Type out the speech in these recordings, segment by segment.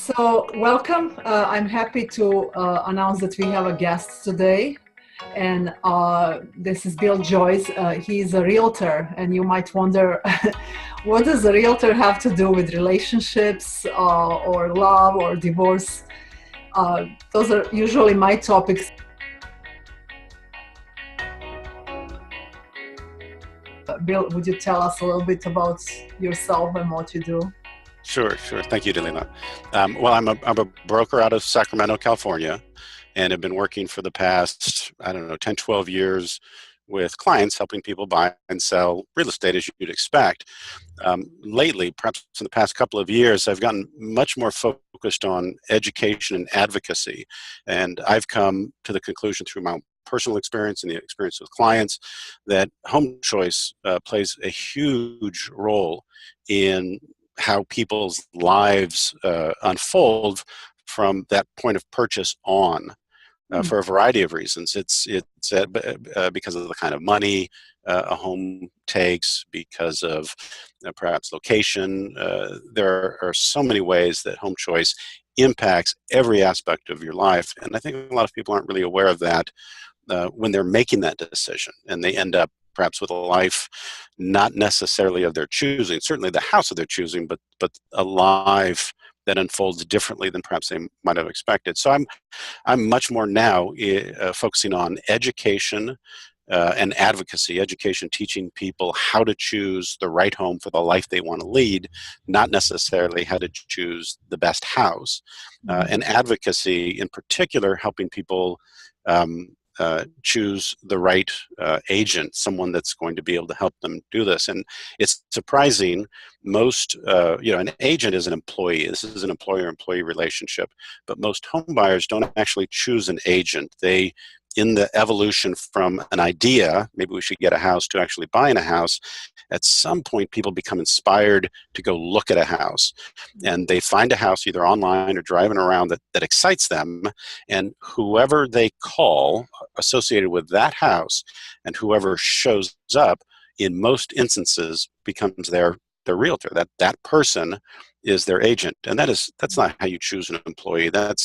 So, welcome. I'm happy to announce that we have a guest today, and this is Bill Joyce. He's a realtor, and you might wonder, what does a realtor have to do with relationships or love or divorce? Those are usually my topics. Bill, would you tell us a little bit about yourself and what you do? Sure. Thank you, Delina. Well, I'm a broker out of Sacramento, California, and have been working for the past, 10, 12 years with clients, helping people buy and sell real estate as you'd expect. Lately, perhaps in the past couple of years, I've gotten much more focused on education and advocacy. And I've come to the conclusion through my own personal experience and the experience with clients that home choice plays a huge role in how people's lives unfold from that point of purchase on, for a variety of reasons. It's because of the kind of money a home takes, because of perhaps location. There are so many ways that home choice impacts every aspect of your life, and I think a lot of people aren't really aware of that when they're making that decision, and they end up perhaps with a life not necessarily of their choosing, certainly the house of their choosing, but a life that unfolds differently than perhaps they might have expected. So I'm much more now focusing on education and advocacy. Education, teaching people how to choose the right home for the life they want to lead, not necessarily how to choose the best house. And advocacy, in particular, helping people choose the right agent, someone that's going to be able to help them do this. And it's surprising, most, an agent is an employee. This is an employer-employee relationship, but most home buyers don't actually choose an agent. They, in the evolution from an idea, maybe we should get a house, to actually buying a house, at some point people become inspired to go look at a house. And they find a house either online or driving around that excites them. And whoever they call associated with that house, and whoever shows up, in most instances becomes their realtor. That person is their agent, and that's not how you choose an employee. That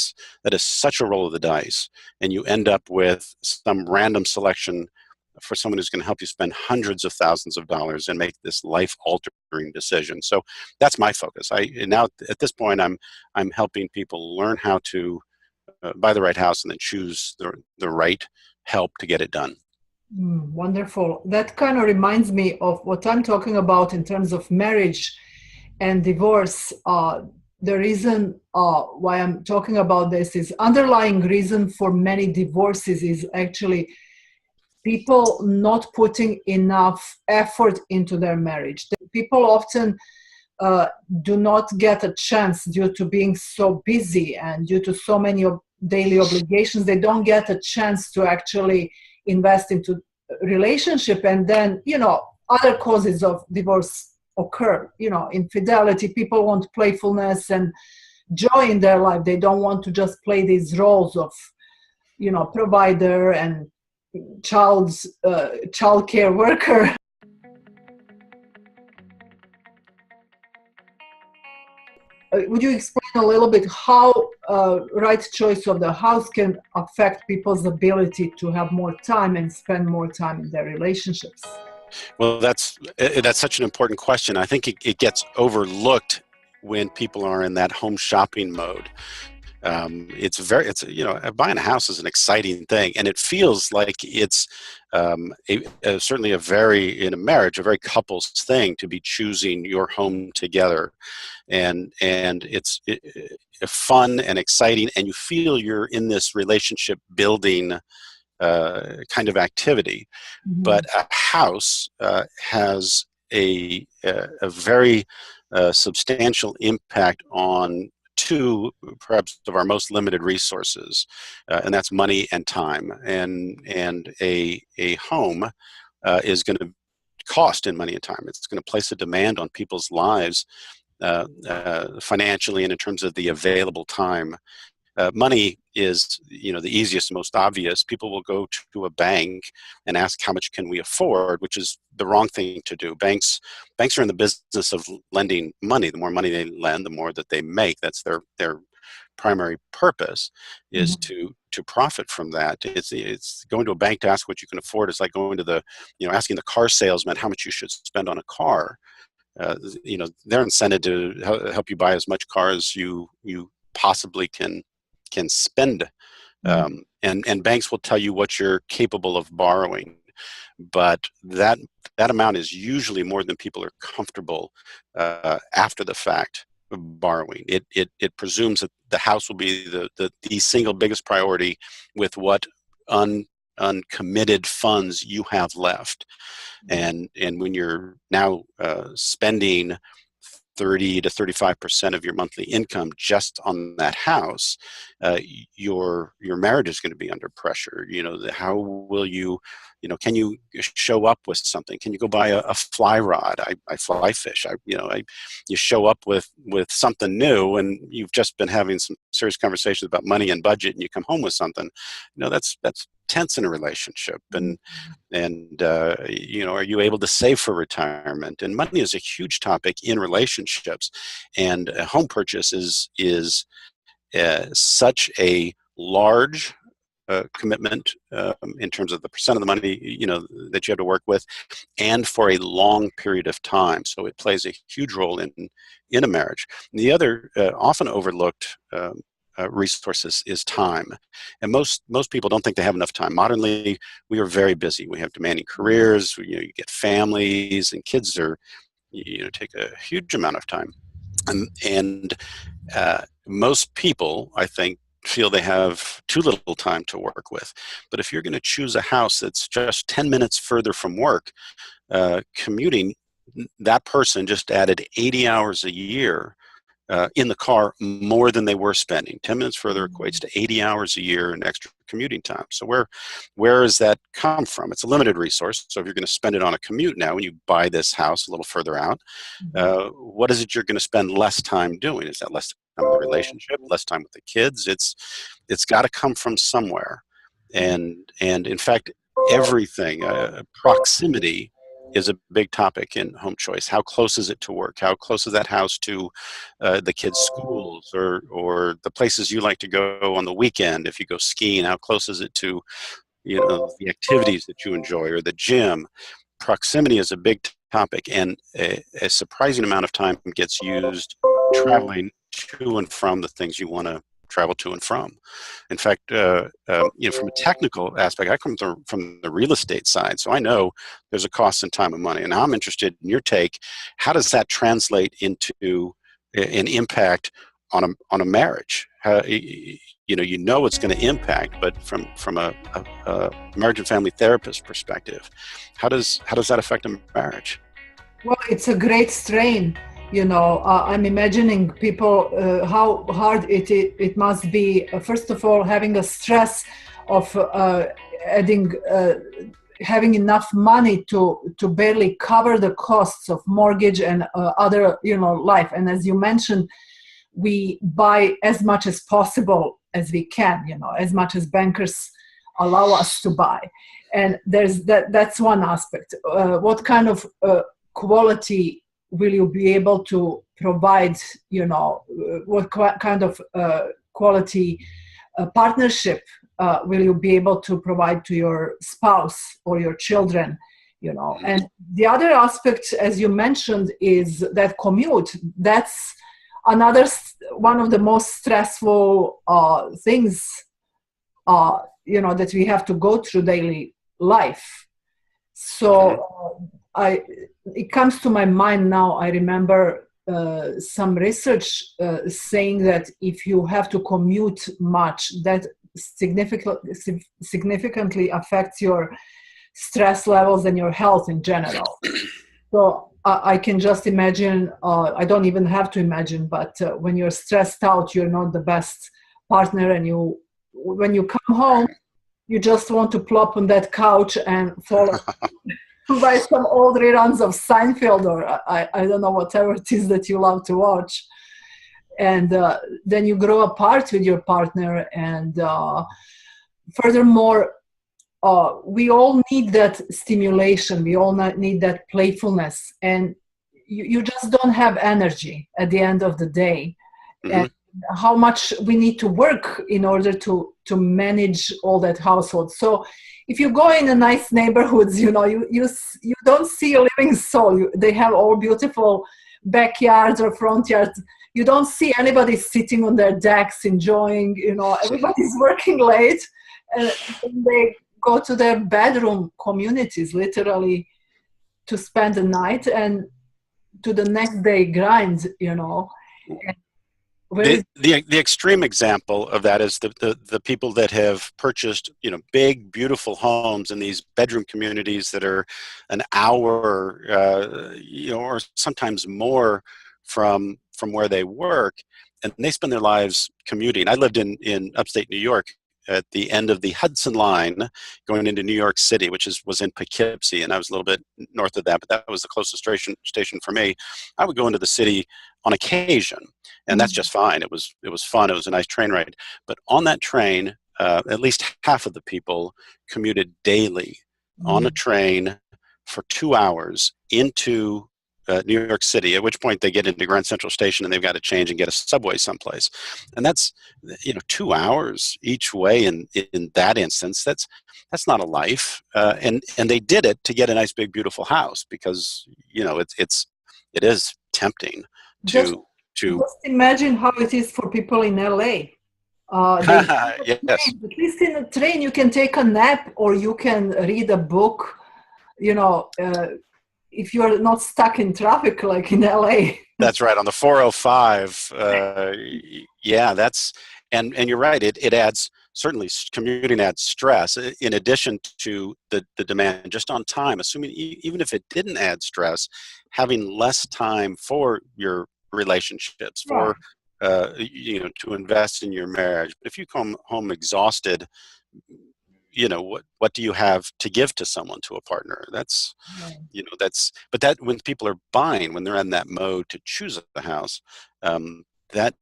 is such a roll of the dice, and you end up with some random selection for someone who's going to help you spend hundreds of thousands of dollars and make this life-altering decision. So that's my focus. Now at this point, I'm helping people learn how to buy the right house and then choose the right help to get it done. Wonderful. That kind of reminds me of what I'm talking about in terms of marriage and divorce. The reason why I'm talking about this is underlying reason for many divorces is actually people not putting enough effort into their marriage. People often do not get a chance due to being so busy and due to so many daily obligations. They don't get a chance to actually invest into relationship, and then other causes of divorce occur. Infidelity. People want playfulness and joy in their life. They don't want to just play these roles of provider and child care worker. Would you explain a little bit how right choice of the house can affect people's ability to have more time and spend more time in their relationships? Well, that's such an important question. I think it gets overlooked when people are in that home shopping mode. Buying a house is an exciting thing, and it feels like it's certainly in a marriage, a very couples thing to be choosing your home together, and it's fun and exciting, and you feel you're in this relationship building kind of activity. But a house has a very substantial impact on two, perhaps, of our most limited resources, and that's money and time. And a home is going to cost in money and time. It's going to place a demand on people's lives financially and in terms of the available time. Money is, the easiest, most obvious. People will go to a bank and ask, how much can we afford, which is the wrong thing to do. Banks are in the business of lending money. The more money they lend, the more that they make. That's their primary purpose is Mhm. to profit from that. It's going to a bank to ask what you can afford. It's like going to asking the car salesman how much you should spend on a car. They're incented to help you buy as much car as you possibly can spend. Mhm. And banks will tell you what you're capable of borrowing, but that amount is usually more than people are comfortable after the fact borrowing. It presumes that the house will be the single biggest priority with what uncommitted funds you have left. And when you're now spending 30 to 35% of your monthly income just on that house, your marriage is going to be under pressure. How will you, can you show up with something? Can you go buy a fly rod? I fly fish. You show up with something new, and you've just been having some serious conversations about money and budget, and you come home with something. That's tense in a relationship. And are you able to save for retirement? And money is a huge topic in relationships, and a home purchase is such a large commitment in terms of the percent of the money that you have to work with, and for a long period of time. So it plays a huge role in a marriage. And the other often overlooked resources is time, and most people don't think they have enough time. Modernly, we are very busy. We have demanding careers. You get families, and kids are take a huge amount of time, and most people, I think, feel they have too little time to work with. But if you're going to choose a house that's just 10 minutes further from work, commuting, that person just added 80 hours a year in the car, more than they were spending. 10 minutes further equates to 80 hours a year in extra commuting time. So where does that come from? It's a limited resource. So if you're going to spend it on a commute now, and you buy this house a little further out, what is it you're going to spend less time doing? Is that less time in the relationship, less time with the kids? It's got to come from somewhere. And in fact, everything, proximity is a big topic in home choice. How close is it to work? How close is that house to the kids' schools or the places you like to go on the weekend? If you go skiing, how close is it to the activities that you enjoy, or the gym? Proximity is a big topic, and a surprising amount of time gets used traveling to and from the things you want to travel to and from. In fact, from a technical aspect, I come from the real estate side, so I know there's a cost in time and money. And I'm interested in your take. How does that translate into an impact on a marriage? It's going to impact, but from a marriage and family therapist perspective, how does that affect a marriage? Well, it's a great strain. I'm imagining people, how hard it must be, first of all, having a stress of having enough money to barely cover the costs of mortgage and other, life. And as you mentioned, we buy as much as possible as we can, as much as bankers allow us to buy. And that's one aspect. What kind of quality will you be able to provide? What kind of quality partnership will you be able to provide to your spouse or your children? And the other aspect, as you mentioned, is that commute. That's another one of the most stressful things that we have to go through daily life. So it comes to my mind now. I remember some research saying that if you have to commute much, that significantly affects your stress levels and your health in general. So I can just imagine, I don't even have to imagine, but when you're stressed out, you're not the best partner, and when you come home, you just want to plop on that couch and fall by some old reruns of Seinfeld, or I don't know, whatever it is that you love to watch. And then you grow apart with your partner. And furthermore, we all need that stimulation. We all need that playfulness. And you just don't have energy at the end of the day. Mm-hmm. And how much we need to work in order to manage all that household. So if you go in a nice neighborhoods, you don't see a living soul. They have all beautiful backyards or front yards. You don't see anybody sitting on their decks enjoying, everybody's working late, and they go to their bedroom communities literally to spend the night and to the next day grind, The extreme example of that is the people that have purchased, big, beautiful homes in these bedroom communities that are an hour, or sometimes more from where they work, and they spend their lives commuting. I lived in upstate New York at the end of the Hudson Line going into New York City, which was in Poughkeepsie, and I was a little bit north of that, but that was the closest station for me. I would go into the city on occasion, and that's just fine. It was fun. It was a nice train ride. But on that train, at least half of the people commuted daily on a train for 2 hours into New York City, at which point they get into Grand Central Station and they've got to change and get a subway someplace. And that's, 2 hours each way in that instance. That's not a life. And they did it to get a nice, big, beautiful house because, it is tempting to just imagine how it is for people in LA. Yes. At least in a train, you can take a nap or you can read a book, if you're not stuck in traffic like in LA. That's right. On the 405. And you're right. It adds, certainly commuting adds stress in addition to the demand just on time, assuming even if it didn't add stress, having less time for your relationships, for, to invest in your marriage. But if you come home exhausted, what do you have to give to someone, to a partner? That's, but that when people are buying, when they're in that mode to choose a house, that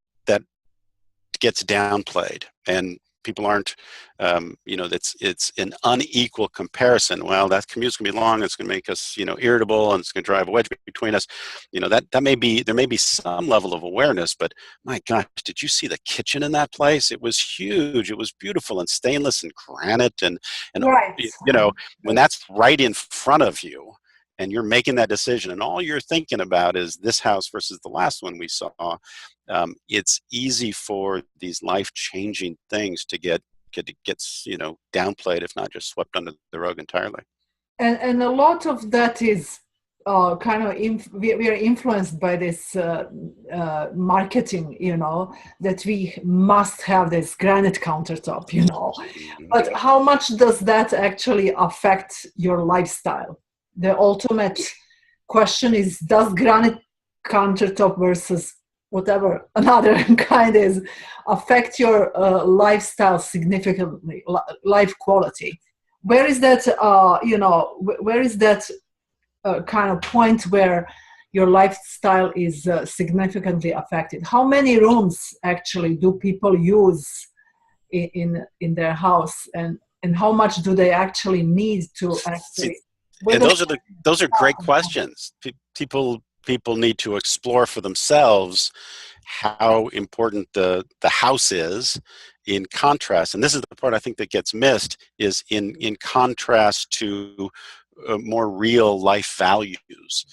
gets downplayed, and people aren't, it's an unequal comparison. Well, that commute's gonna be long. It's gonna make us, irritable, and it's gonna drive a wedge between us. There may be some level of awareness, but my gosh, did you see the kitchen in that place? It was huge. It was beautiful and stainless and granite, and right. When that's right in front of you, and you're making that decision, and all you're thinking about is this house versus the last one we saw, it's easy for these life-changing things to get downplayed, if not just swept under the rug entirely. And a lot of that is we are influenced by this marketing, that we must have this granite countertop, But how much does that actually affect your lifestyle? The ultimate question is, does granite countertop versus whatever another kind is affect your lifestyle significantly, life quality? Where is that, where is that kind of point where your lifestyle is significantly affected? How many rooms actually do people use in their house, and how much do they actually need to actually? And those are great questions. People need to explore for themselves how important the house is, in contrast, and this is the part I think that gets missed, is in contrast to more real life values.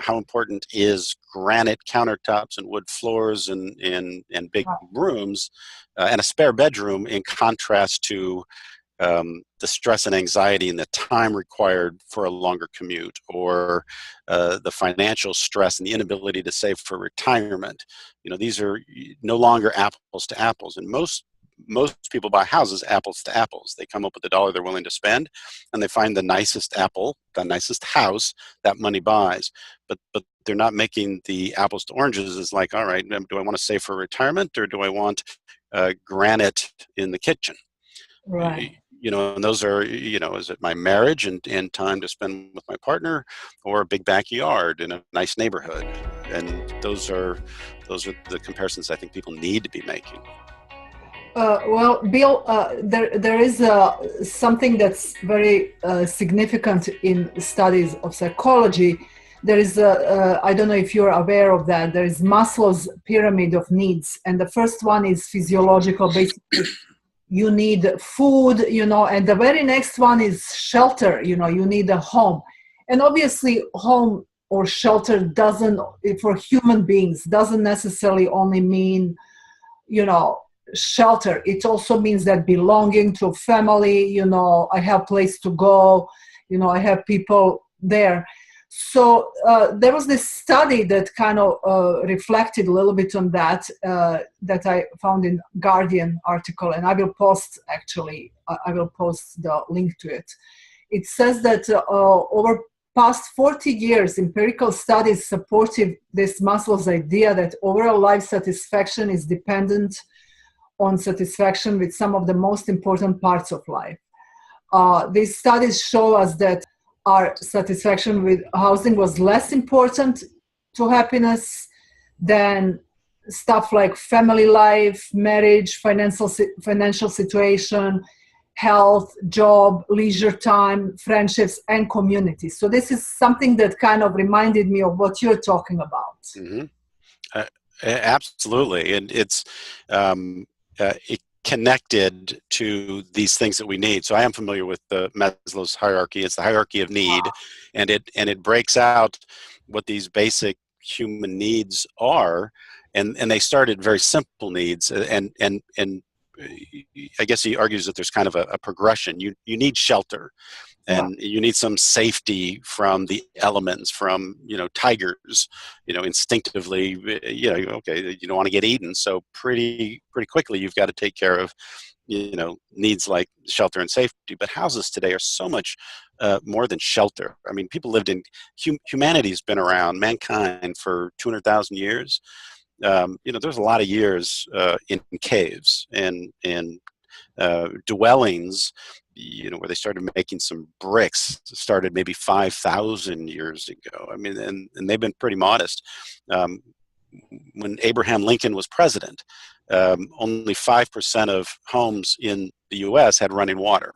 How important is granite countertops and wood floors and big rooms and a spare bedroom in contrast to the stress and anxiety and the time required for a longer commute, or the financial stress and the inability to save for retirement. These are no longer apples to apples, and most people buy houses apples to apples. They come up with the dollar they're willing to spend, and they find the nicest apple, the nicest house that money buys. But they're not making the apples to oranges. It's like, all right, do I want to save for retirement, or do I want granite in the kitchen? Right. And those are, is it my marriage and time to spend with my partner, or a big backyard in a nice neighborhood? And those are the comparisons I think people need to be making. Well, Bill, there is something that's very significant in studies of psychology, there is I don't know if you're aware of that. There is Maslow's pyramid of needs, and the first one is physiological. Basically, you need food, and the very next one is shelter. You need a home, and obviously, home or shelter doesn't, for human beings, doesn't necessarily only mean, shelter. It also means that belonging to a family. I have place to go. I have people there. So there was this study that kind of reflected a little bit on that that I found in Guardian article, and I will post the link to it. It says that over past 40 years, empirical studies supported this Maslow's idea that overall life satisfaction is dependent on satisfaction with some of the most important parts of life. These studies show us that our satisfaction with housing was less important to happiness than stuff like family life, marriage, financial situation, health, job, leisure time, friendships, and community. So this is something that kind of reminded me of what you're talking about. Mm-hmm. Absolutely. And it's it connected to these things that we need. So I am familiar with the Maslow's hierarchy. It's the hierarchy of need, and it breaks out what these basic human needs are, and they started very simple needs, and I guess he argues that there's kind of a progression. You need shelter, and you need some safety from the elements, from tigers. Instinctively, okay, you don't want to get eaten, so pretty quickly you've got to take care of needs like shelter and safety. But houses today are so much more than shelter. I mean, people lived in humanity's been around, mankind, for 200,000 years. There's a lot of years in caves and dwellings, where they started making some bricks, started maybe 5,000 years ago. I mean, and they've been pretty modest. When Abraham Lincoln was president, only 5% of homes in the U.S. had running water.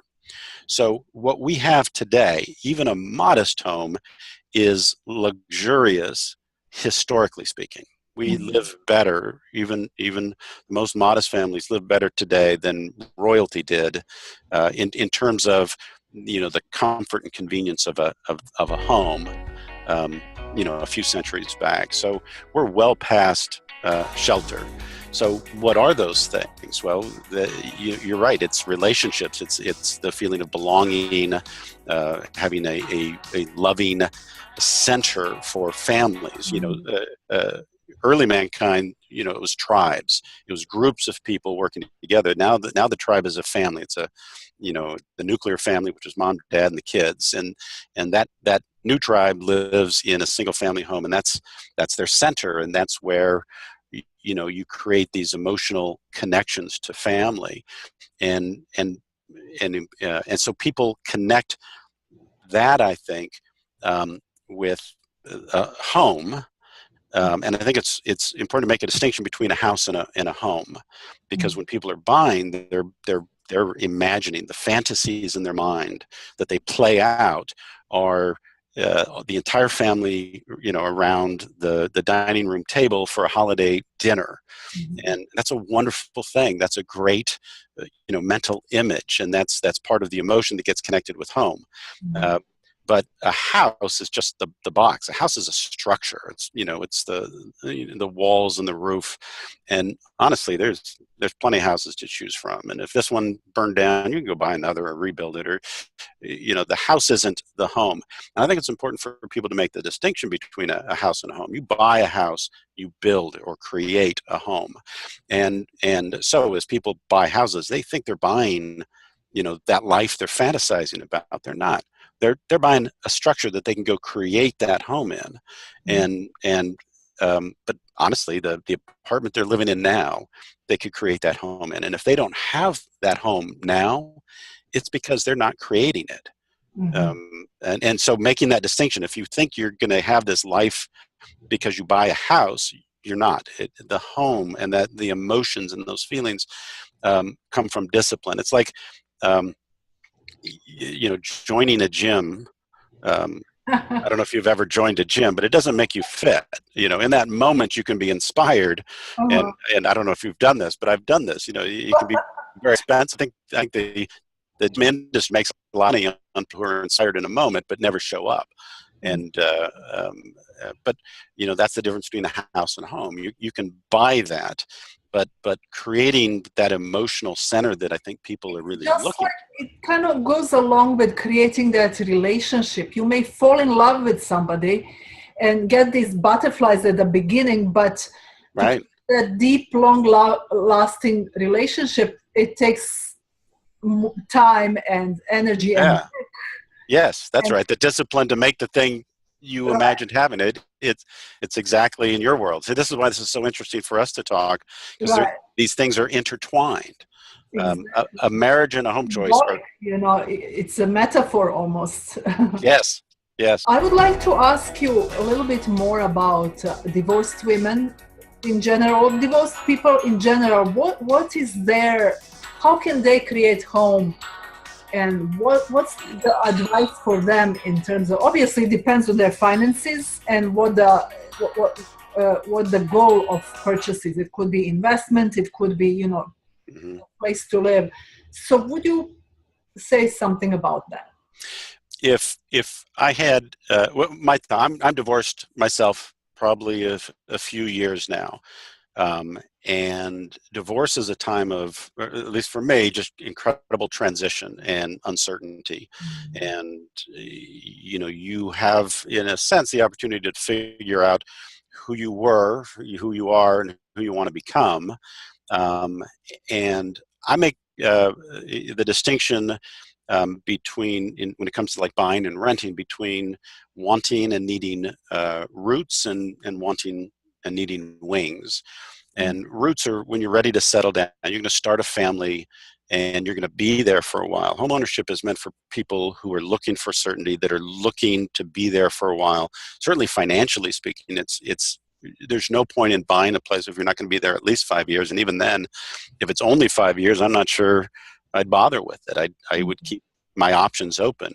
So what we have today, even a modest home, is luxurious, historically speaking. We live better, even the most modest families live better today than royalty did, in terms of the comfort and convenience of a home, a few centuries back. So we're well past shelter. So what are those things? Well, you're right. It's relationships. It's the feeling of belonging, having a loving center for families. Early mankind, it was tribes. It was groups of people working together. Now the tribe is a family. It's the nuclear family, which is mom, dad, and the kids. And that new tribe lives in a single family home, and that's their center, and that's where you create these emotional connections to family, and so people connect that, I think, with a home. And I think it's important to make a distinction between a house and a home, because when people are buying, they're imagining the fantasies in their mind that they play out are the entire family, around the dining room table for a holiday dinner, and that's a wonderful thing. That's a great, mental image, and that's part of the emotion that gets connected with home. But a house is just the box. A house is a structure. It's it's the walls and the roof. And honestly, there's plenty of houses to choose from. And if this one burned down, you can go buy another or rebuild it. Or the house isn't the home. And I think it's important for people to make the distinction between a house and a home. You buy a house, you build or create a home. And so as people buy houses, they think they're buying that life they're fantasizing about. They're not. They're buying a structure that they can go create that home in, but honestly, the apartment they're living in now, they could create that home in. And if they don't have that home now, it's because they're not creating it. And so making that distinction, if you think you're going to have this life because you buy a house, you're not. The home and the emotions and those feelings come from discipline. It's like joining a gym I don't know if you've ever joined a gym, but it doesn't make you fit. In that moment, you can be inspired, and Uh-huh. and I don't know if you've done this, but I've done this. You can be very expensive. I think the gym just makes a lot of money on people who are inspired in a moment, but never show up. And but that's the difference between a house and a home. You can buy that, but creating that emotional center that I think people are really Just looking. like it kind of goes along with creating that relationship. You may fall in love with somebody and get these butterflies at the beginning, but to Right. create a deep, lasting relationship, it takes time and energy and Yeah. Yes, that's and right. The discipline to make the thing you imagined having it's exactly in your world. So this is why this is so interesting for us to talk, because right, these things are intertwined. exactly. A marriage and a home choice are, Symbolic, it's a metaphor almost. yes, yes. I would like to ask you a little bit more about divorced women in general, divorced people in general. What is their, how can they create home, and what's the advice for them in terms of, obviously it depends on their finances and what the goal of purchase is. It could be investment, it could be Mhm. place to live. So would you say something about that? If I had I'm divorced myself probably a few years now. And divorce is a time of, or at least for me, just incredible transition and uncertainty. And, you have, in a sense, the opportunity to figure out who you were, who you are, and who you want to become. Um, and I make the distinction when it comes to like buying and renting, between wanting and needing roots and wanting and needing wings. And roots are when you're ready to settle down. You're going to start a family and you're going to be there for a while. Home ownership is meant for people who are looking for certainty, that are looking to be there for a while. Certainly financially speaking, it's there's no point in buying a place if you're not going to be there at least 5 years. And even then, if it's only 5 years, I'm not sure I'd bother with it. I would keep my options open.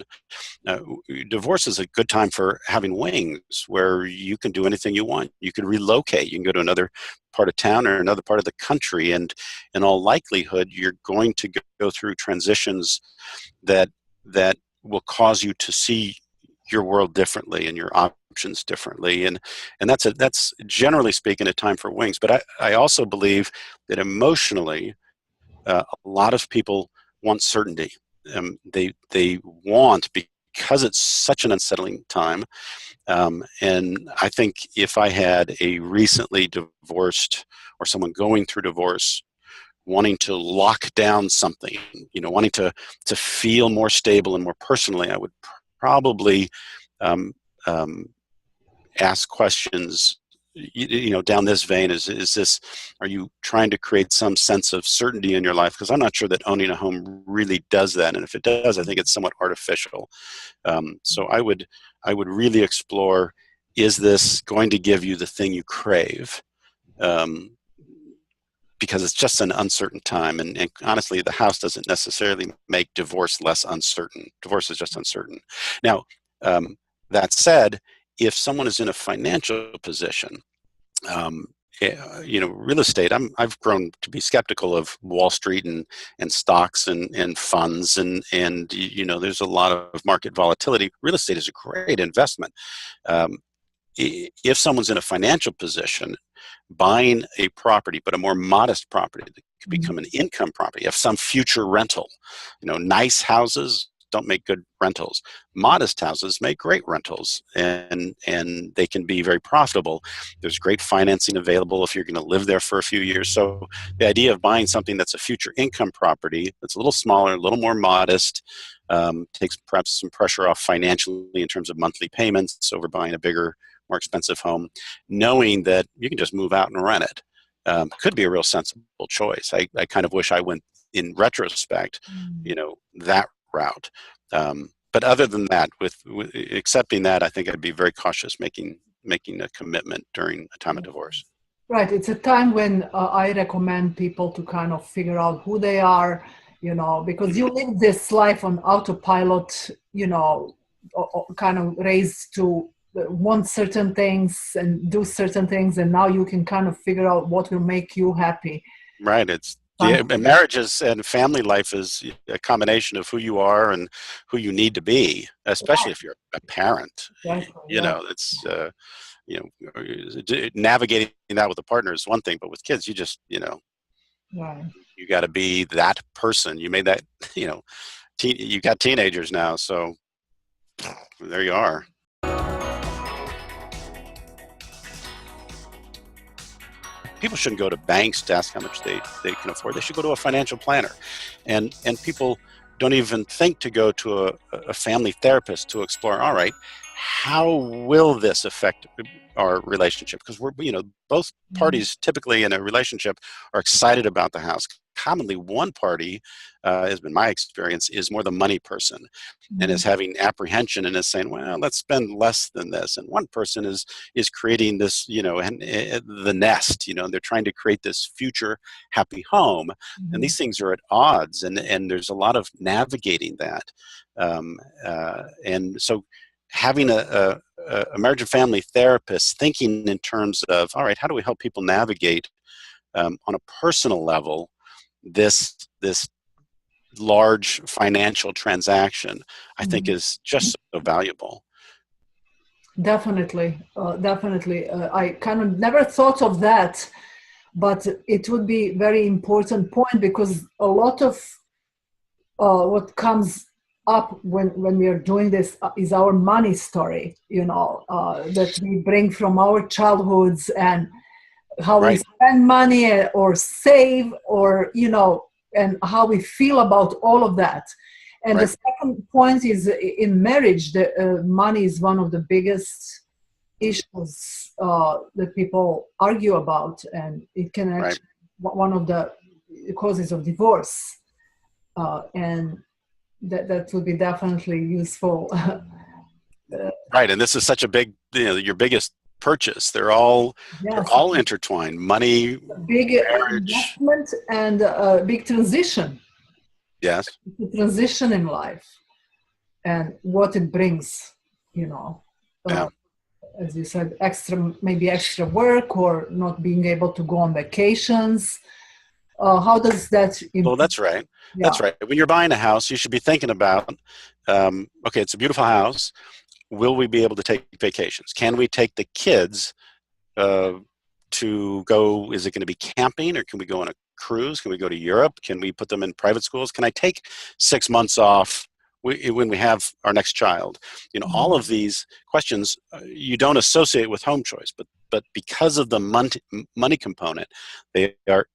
Uh, Divorce is a good time for having wings, where you can do anything you want. You can relocate. You can go to another part of town or another part of the country, and in all likelihood, you're going to go through transitions that will cause you to see your world differently and your options differently, and that's generally speaking a time for wings. But I also believe that emotionally, a lot of people want certainty. They want, because it's such an unsettling time. And I think if I had a recently divorced or someone going through divorce, wanting to lock down something, wanting to feel more stable and more personally, I would probably um, um, ask questions down this vein. Is this, are you trying to create some sense of certainty in your life? Because I'm not sure that owning a home really does that, and if it does, I think it's somewhat artificial. So I would really explore, is this going to give you the thing you crave? um, because it's just an uncertain time, and honestly, the house doesn't necessarily make divorce less uncertain. Divorce is just uncertain. Now, um, that said, if someone is in a financial position, um, real estate, I've grown to be skeptical of Wall Street and stocks and funds, and there's a lot of market volatility. Real estate is a great investment. Um, if someone's in a financial position, buying a property, but a more modest property that could become an income property, have some future rental. Nice houses don't make good rentals. Modest houses make great rentals, and they can be very profitable. There's great financing available if you're going to live there for a few years. So the idea of buying something that's a future income property that's a little smaller, a little more modest, takes perhaps some pressure off financially in terms of monthly payments over buying a bigger, more expensive home, knowing that you can just move out and rent it, could be a real sensible choice. I kind of wish I went, in retrospect, that route. But other than that, with accepting that, I think I'd be very cautious making a commitment during a time of divorce. Right. It's a time when I recommend people to kind of figure out who they are, because you live this life on autopilot, kind of raised to want certain things and do certain things, and now you can kind of figure out what will make you happy. Right. It's yeah, and marriages and family life is a combination of who you are and who you need to be, especially if you're a parent. Exactly, You know, it's navigating that with a partner is one thing, but with kids, you just right. you got to be that person. You made that you got teenagers now, so there you are. People shouldn't go to banks to ask how much they can afford. They should go to a financial planner. And people don't even think to go to a family therapist to explore, all right, how will this affect our relationship? Because we're, both parties typically in a relationship are excited about the house. Commonly, one party, has been my experience, is more the money person and is having apprehension and is saying, well, let's spend less than this. And one person is creating this, the nest, and they're trying to create this future happy home. And these things are at odds, and there's a lot of navigating that. And so having a marriage and family therapist thinking in terms of, all right, how do we help people navigate on a personal level this large financial transaction, I think is just so valuable. Definitely. I kind of never thought of that, but it would be very important point, because a lot of what comes up when we are doing this is our money story, that we bring from our childhoods, and how we spend money or save, or and how we feel about all of that. And the second point is, in marriage, the money is one of the biggest issues that people argue about, and it can actually one of the causes of divorce, and that would be definitely useful. Right, and this is such a big, your biggest purchase. They're all intertwined. Money, big marriage, investment, and a big transition. Yes, the transition in life and what it brings. As you said, maybe extra work, or not being able to go on vacations. How does that impact? Well, that's right. Yeah. That's right. When you're buying a house, you should be thinking about, okay, it's a beautiful house. Will we be able to take vacations? Can we take the kids to go? Is it going to be camping, or can we go on a cruise? Can we go to Europe? Can we put them in private schools? Can I take 6 months off when we have our next child? All of these questions you don't associate with home choice, but because of the money component, they are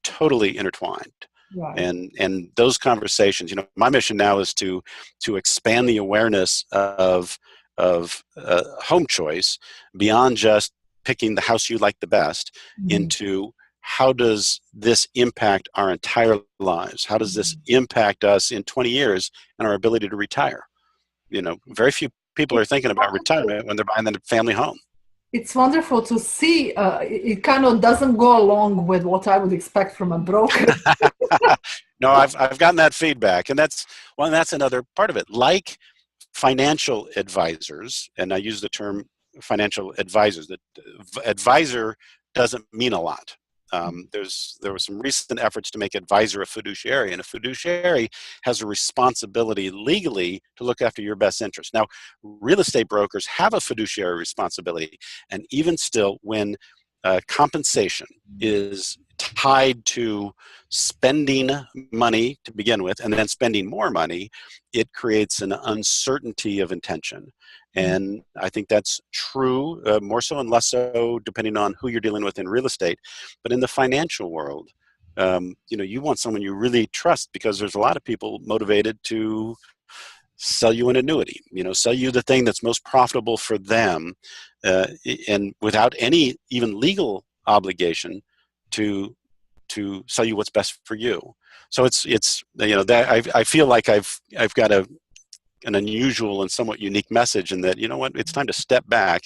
totally intertwined. Right. And those conversations, my mission now is to expand the awareness of home choice beyond just picking the house you like the best, into how does this impact our entire lives? How does this impact us in 20 years and our ability to retire? Very few people are thinking about retirement when they're buying the family home. It's wonderful to see. It kind of doesn't go along with what I would expect from a broker. No, I've gotten that feedback, and that's another part of it. Like financial advisors, and I use the term financial advisors, that advisor doesn't mean a lot. There were some recent efforts to make advisor a fiduciary, and a fiduciary has a responsibility legally to look after your best interest. Now, real estate brokers have a fiduciary responsibility, and even still, when compensation is tied to spending money to begin with, and then spending more money, it creates an uncertainty of intention. And I think that's true, more so and less so depending on who you're dealing with in real estate. But in the financial world, you want someone you really trust, because there's a lot of people motivated to sell you an annuity, sell you the thing that's most profitable for them, and without any even legal obligation to sell you what's best for you. So it's that I feel like I've got an unusual and somewhat unique message, in that, it's time to step back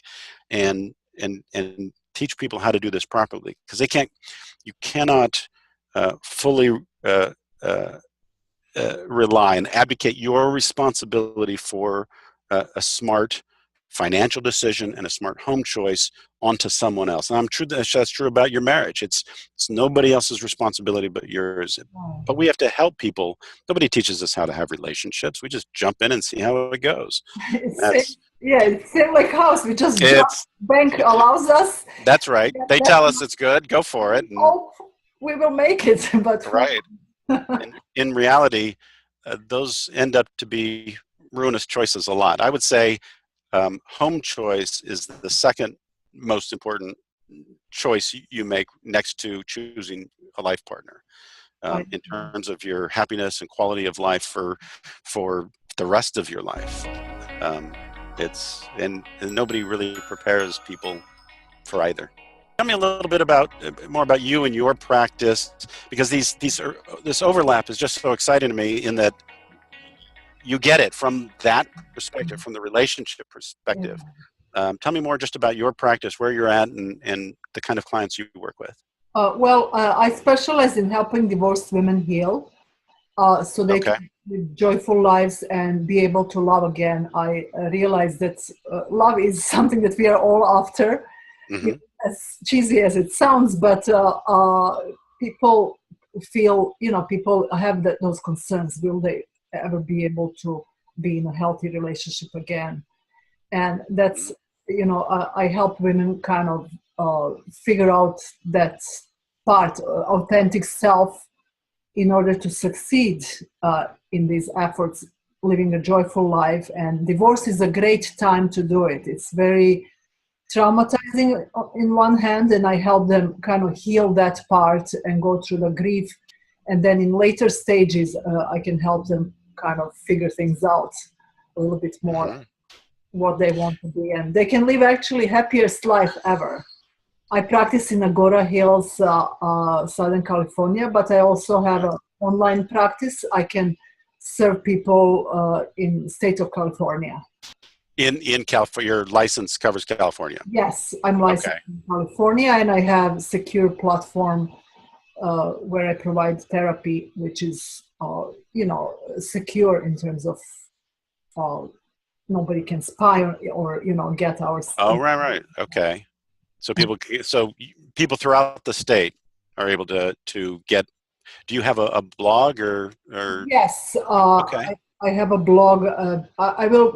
and teach people how to do this properly, because you cannot fully rely and abdicate your responsibility for a smart financial decision and a smart home choice onto someone else. And that's true about your marriage. It's nobody else's responsibility but yours. But we have to help people. Nobody teaches us how to have relationships. We just jump in and see how it goes. It's same like house. We just jump. Bank allows us. That's right. They tell us it's good. Go for it. Hope we will make it. But right. In reality, those end up to be ruinous choices a lot. I would say home choice is the second most important choice you make next to choosing a life partner in terms of your happiness and quality of life for the rest of your life. And nobody really prepares people for either. Tell me a little bit more about you and your practice, because this overlap is just so exciting to me in that you get it from that perspective, from the relationship perspective. Tell me more just about your practice, where you're at, and the kind of clients you work with. I specialize in helping divorced women heal so they can live joyful lives and be able to love again. I realize that love is something that we are all after, as cheesy as it sounds, but people feel, people have those concerns. Will they ever be able to be in a healthy relationship again? And that's, I help women kind of figure out that part, authentic self, in order to succeed in these efforts, living a joyful life. And divorce is a great time to do it. It's very traumatizing in one hand, and I help them kind of heal that part and go through the grief. And then in later stages, I can help them kind of figure things out a little bit more, what they want to be, and they can live actually happiest life ever. I practice in Agora Hills, Southern California, but I also have an online practice. I can serve people in state of California. In California, your license covers California? Yes, I'm licensed in California, and I have a secure platform where I provide therapy, which is, secure in terms of nobody can spy or get our stuff. Oh, right. Okay. So people throughout the state are able to get. Do you have a blog or? Yes. I have a blog. I will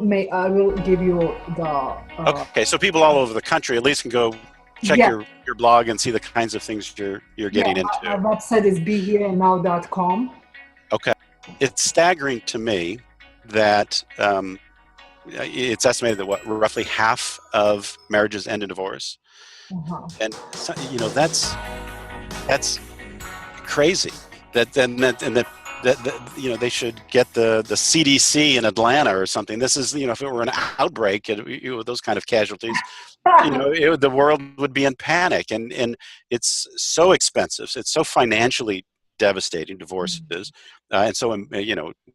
give you the. Okay, so people all over the country at least can go check your blog and see the kinds of things you're getting into. Our website is BeHereAndNow.com. Okay, it's staggering to me that it's estimated that roughly half of marriages end in divorce, and so, that's crazy. That they should get the CDC in Atlanta or something. This is, if it were an outbreak, with those kind of casualties, the world would be in panic. And it's so expensive. It's so financially devastating, divorce is. And so,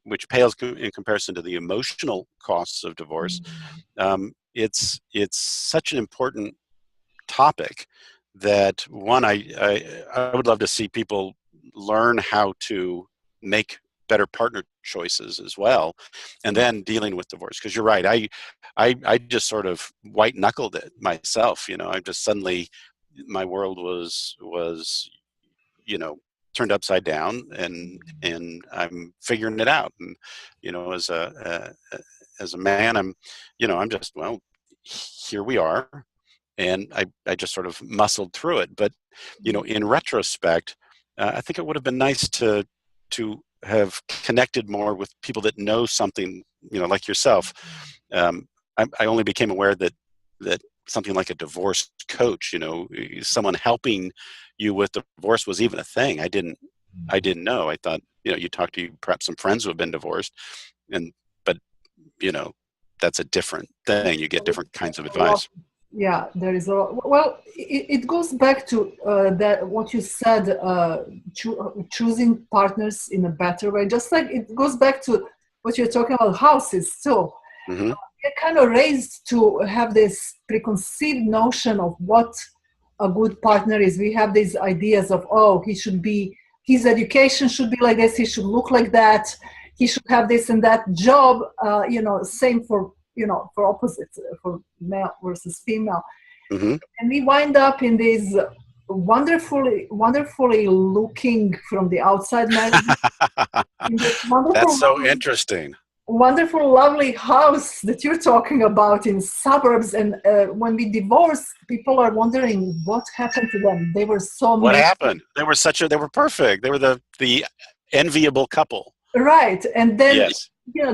which pales in comparison to the emotional costs of divorce. It's such an important topic that I would love to see people learn how to make better partner choices as well, and then dealing with divorce. Because you're right, I just sort of white knuckled it myself. I just suddenly, my world was turned upside down, and I'm figuring it out. And as a man, I'm just, here we are, and I just sort of muscled through it. But in retrospect, I think it would have been nice to have connected more with people that know something, like yourself. I only became aware that something like a divorce coach, someone helping you with divorce was even a thing. I didn't know. I thought, you talk to perhaps some friends who have been divorced, but that's a different thing. You get different kinds of advice. Yeah, there is it goes back to that what you said, choosing partners in a better way. Just like it goes back to what you're talking about houses too. We're kind of raised to have this preconceived notion of what a good partner is. We have these ideas of, his education should be like this, he should look like that, he should have this and that job. Same for for opposites, for male versus female. Hmm. And we wind up in these wonderfully looking from the outside marriage, in this That's so interesting. wonderful, lovely house that you're talking about in suburbs. And when we divorced, people are wondering what happened to them. They were so What amazing. happened? They were perfect. They were the enviable couple. Right. And then, Yes.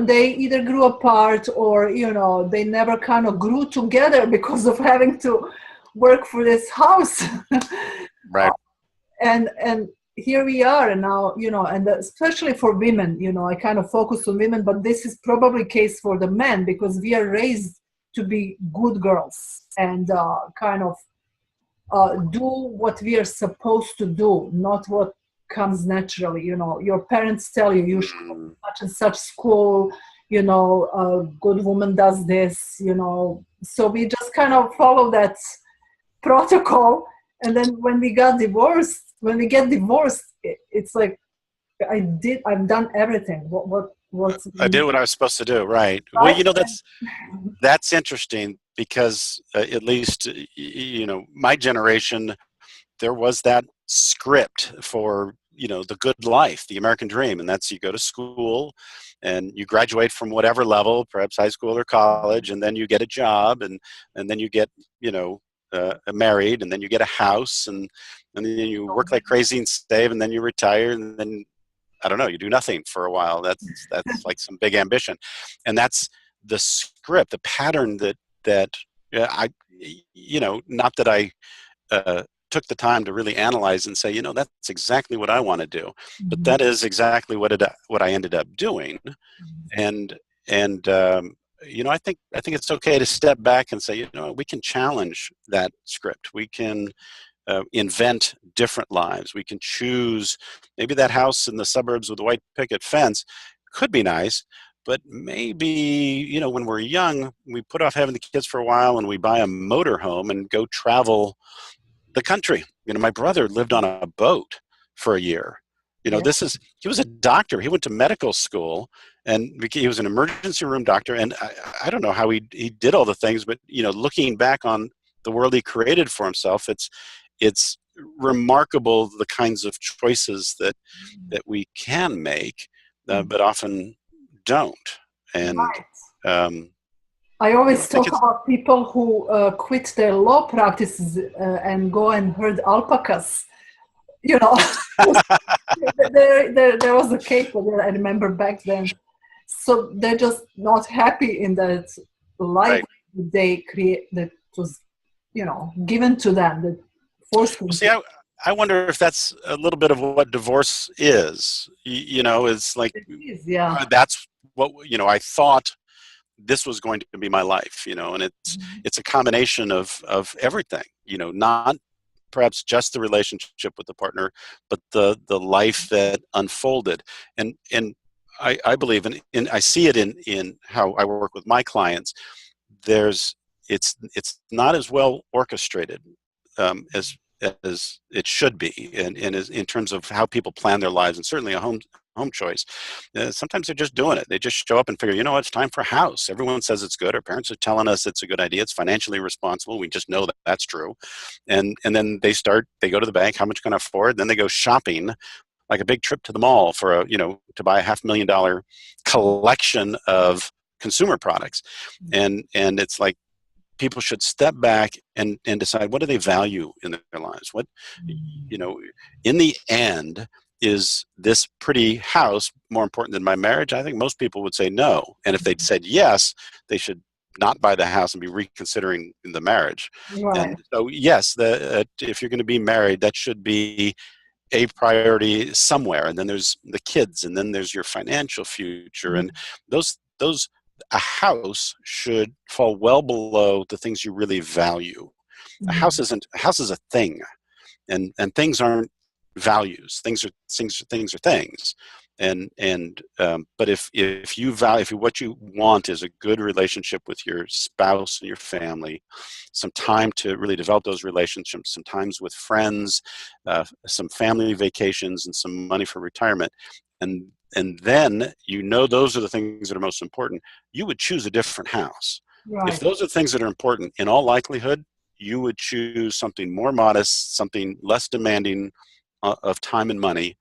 they either grew apart or, they never kind of grew together because of having to work for this house. Right. And here we are, and now, and especially for women, I kind of focus on women, but this is probably case for the men, because we are raised to be good girls and kind of do what we are supposed to do, not what comes naturally. Your parents tell you should go to such and such school, a good woman does this, so we just kind of follow that protocol. And then when we get divorced, it's like I've done everything. What's I did what I was supposed to do. Right. Well, that's interesting, because at least, my generation, there was that script for, the good life, the American dream. And that's, you go to school and you graduate from whatever level, perhaps high school or college, and then you get a job, and then you get, married, and then you get a house, and then you work like crazy and save, and then you retire, and then, I don't know, you do nothing for a while. That's like some big ambition. And that's the script, the pattern that not that I took the time to really analyze and say, that's exactly what I want to do, but that is exactly what I ended up doing. And I think it's okay to step back and say, we can challenge that script. We can invent different lives. We can choose. Maybe that house in the suburbs with the white picket fence could be nice, but maybe, when we're young, we put off having the kids for a while and we buy a motor home and go travel the country. My brother lived on a boat for a year. He was a doctor. He went to medical school, and he was an emergency room doctor. And I don't know how he did all the things, but, looking back on the world he created for himself, it's remarkable the kinds of choices that we can make, but often don't. And I always talk about people who quit their law practices and go and herd alpacas. There was a case that I remember back then. So they're just not happy in that life they create, that was, given to them, that forced them. See, I wonder if that's a little bit of what divorce is. It's like, that's what, I thought this was going to be my life, and it's a combination of everything, not perhaps just the relationship with the partner, but the life that unfolded. And I believe, and I see it in how I work with my clients, it's not as well orchestrated as it should be, and in terms of how people plan their lives, and certainly a home choice. Sometimes they're just doing it. They just show up and figure, it's time for a house. Everyone says it's good. Our parents are telling us it's a good idea. It's financially responsible. We just know that that's true. And then they go to the bank. How much can I afford? Then they go shopping, like a big trip to the mall for to buy a $500,000 collection of consumer products. And it's like, people should step back and decide, what do they value in their lives? What, in the end, is this pretty house more important than my marriage? I think most people would say no. And if they'd said yes, they should not buy the house and be reconsidering the marriage. Right. And so, yes, if you're going to be married, that should be a priority somewhere. And then there's the kids, and then there's your financial future. And those a house should fall well below the things you really value. A house is a thing, and things aren't values. Things are things. But if what you want is a good relationship with your spouse and your family, some time to really develop those relationships, some times with friends, some family vacations, and some money for retirement, and and then you know those are the things that are most important, you would choose a different house. If Right. those are things that are important, in all likelihood, you would choose something more modest, something less demanding of time and money,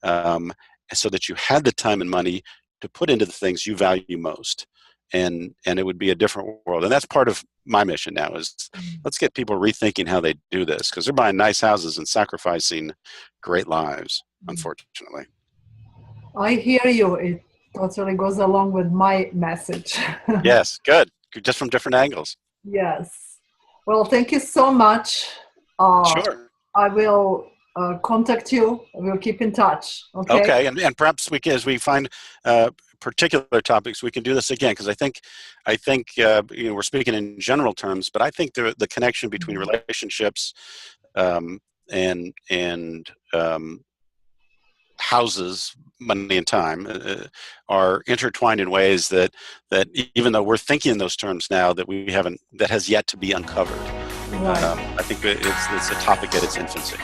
um, so that you had the time and money to put into the things you value most. And it would be a different world. And that's part of my mission now is let's get people rethinking how they do this, because they're buying nice houses and sacrificing great lives, unfortunately. I hear you. It totally goes along with my message. Yes, good. Just from different angles. Yes. Well, thank you so much. Uh, Sure. I will contact you. We'll keep in touch. Okay. Okay, and perhaps we can, as we find particular topics, we can do this again, because I think we're speaking in general terms, but I think the connection between relationships and houses, money, and time are intertwined in ways that even though we're thinking in those terms now, that has yet to be uncovered. Right. I think it's a topic at its infancy.